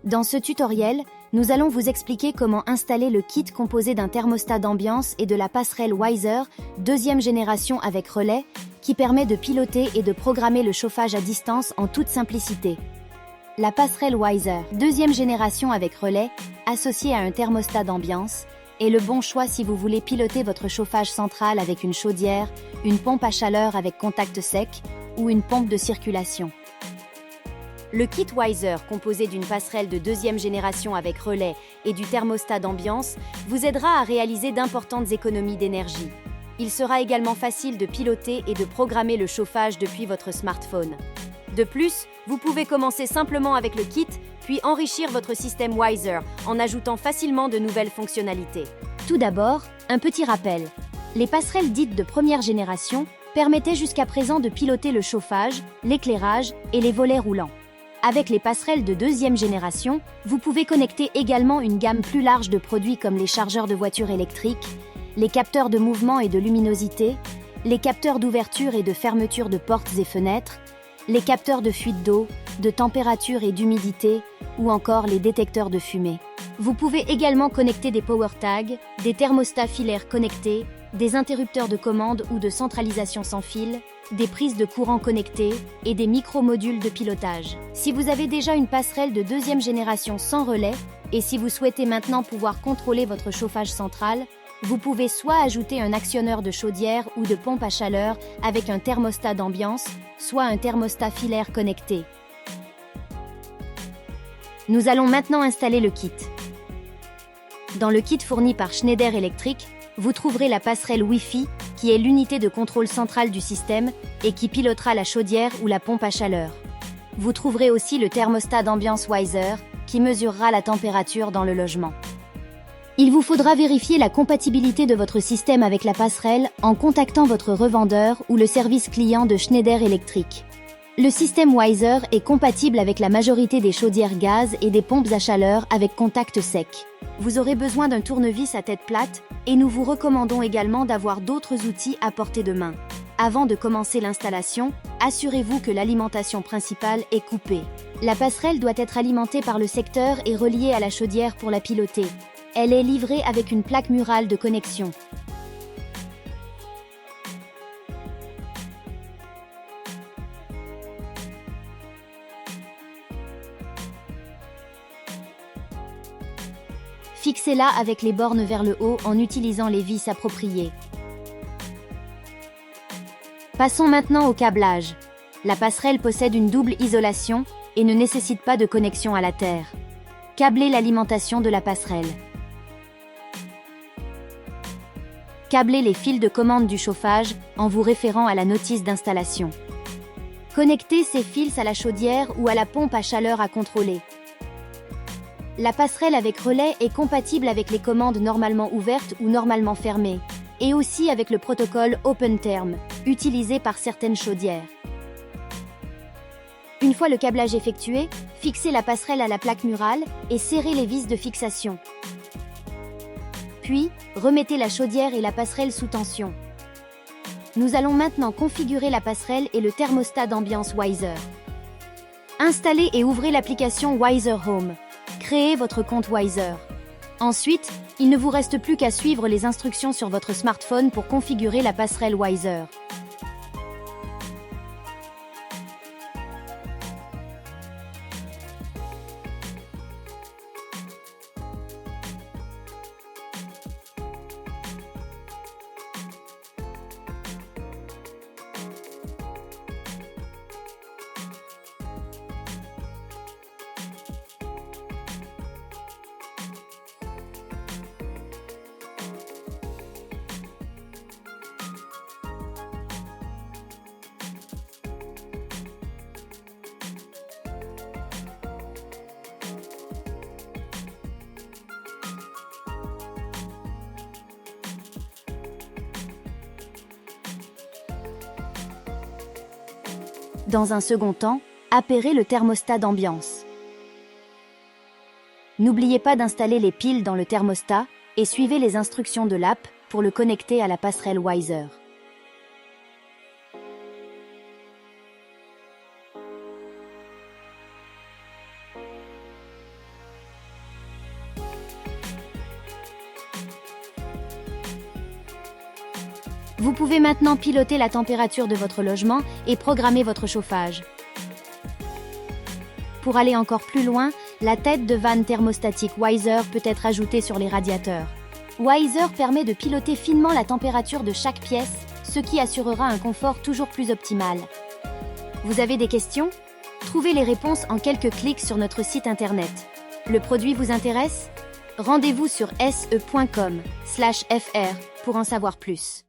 Dans ce tutoriel, nous allons vous expliquer comment installer le kit composé d'un thermostat d'ambiance et de la passerelle Wiser, deuxième génération avec relais, qui permet de piloter et de programmer le chauffage à distance en toute simplicité. La passerelle Wiser, deuxième génération avec relais, associée à un thermostat d'ambiance, est le bon choix si vous voulez piloter votre chauffage central avec une chaudière, une pompe à chaleur avec contact sec ou une pompe de circulation. Le kit Wiser, composé d'une passerelle de deuxième génération avec relais et du thermostat d'ambiance, vous aidera à réaliser d'importantes économies d'énergie. Il sera également facile de piloter et de programmer le chauffage depuis votre smartphone. De plus, vous pouvez commencer simplement avec le kit, puis enrichir votre système Wiser en ajoutant facilement de nouvelles fonctionnalités. Tout d'abord, un petit rappel. Les passerelles dites de première génération permettaient jusqu'à présent de piloter le chauffage, l'éclairage et les volets roulants. Avec les passerelles de deuxième génération, vous pouvez connecter également une gamme plus large de produits comme les chargeurs de voitures électriques, les capteurs de mouvement et de luminosité, les capteurs d'ouverture et de fermeture de portes et fenêtres, les capteurs de fuite d'eau, de température et d'humidité, ou encore les détecteurs de fumée. Vous pouvez également connecter des power tags, des thermostats filaires connectés, des interrupteurs de commande ou de centralisation sans fil, des prises de courant connectées et des micro-modules de pilotage. Si vous avez déjà une passerelle de deuxième génération sans relais, et si vous souhaitez maintenant pouvoir contrôler votre chauffage central, vous pouvez soit ajouter un actionneur de chaudière ou de pompe à chaleur avec un thermostat d'ambiance, soit un thermostat filaire connecté. Nous allons maintenant installer le kit. Dans le kit fourni par Schneider Electric, vous trouverez la passerelle Wi-Fi, qui est l'unité de contrôle centrale du système et qui pilotera la chaudière ou la pompe à chaleur. Vous trouverez aussi le thermostat d'ambiance Wiser, qui mesurera la température dans le logement. Il vous faudra vérifier la compatibilité de votre système avec la passerelle en contactant votre revendeur ou le service client de Schneider Electric. Le système Wiser est compatible avec la majorité des chaudières gaz et des pompes à chaleur avec contact sec. Vous aurez besoin d'un tournevis à tête plate et nous vous recommandons également d'avoir d'autres outils à portée de main. Avant de commencer l'installation, assurez-vous que l'alimentation principale est coupée. La passerelle doit être alimentée par le secteur et reliée à la chaudière pour la piloter. Elle est livrée avec une plaque murale de connexion. Fixez-la avec les bornes vers le haut en utilisant les vis appropriées. Passons maintenant au câblage. La passerelle possède une double isolation et ne nécessite pas de connexion à la terre. Câblez l'alimentation de la passerelle. Câblez les fils de commande du chauffage en vous référant à la notice d'installation. Connectez ces fils à la chaudière ou à la pompe à chaleur à contrôler. La passerelle avec relais est compatible avec les commandes normalement ouvertes ou normalement fermées, et aussi avec le protocole OpenTerm, utilisé par certaines chaudières. Une fois le câblage effectué, fixez la passerelle à la plaque murale et serrez les vis de fixation. Puis, remettez la chaudière et la passerelle sous tension. Nous allons maintenant configurer la passerelle et le thermostat d'ambiance Wiser. Installez et ouvrez l'application Wiser Home. Créez votre compte Wiser. Ensuite, il ne vous reste plus qu'à suivre les instructions sur votre smartphone pour configurer la passerelle Wiser. Dans un second temps, appairez le thermostat d'ambiance. N'oubliez pas d'installer les piles dans le thermostat et suivez les instructions de l'app pour le connecter à la passerelle Wiser. Vous pouvez maintenant piloter la température de votre logement et programmer votre chauffage. Pour aller encore plus loin, la tête de vanne thermostatique Wiser peut être ajoutée sur les radiateurs. Wiser permet de piloter finement la température de chaque pièce, ce qui assurera un confort toujours plus optimal. Vous avez des questions? Trouvez les réponses en quelques clics sur notre site internet. Le produit vous intéresse? Rendez-vous sur se.com/fr pour en savoir plus.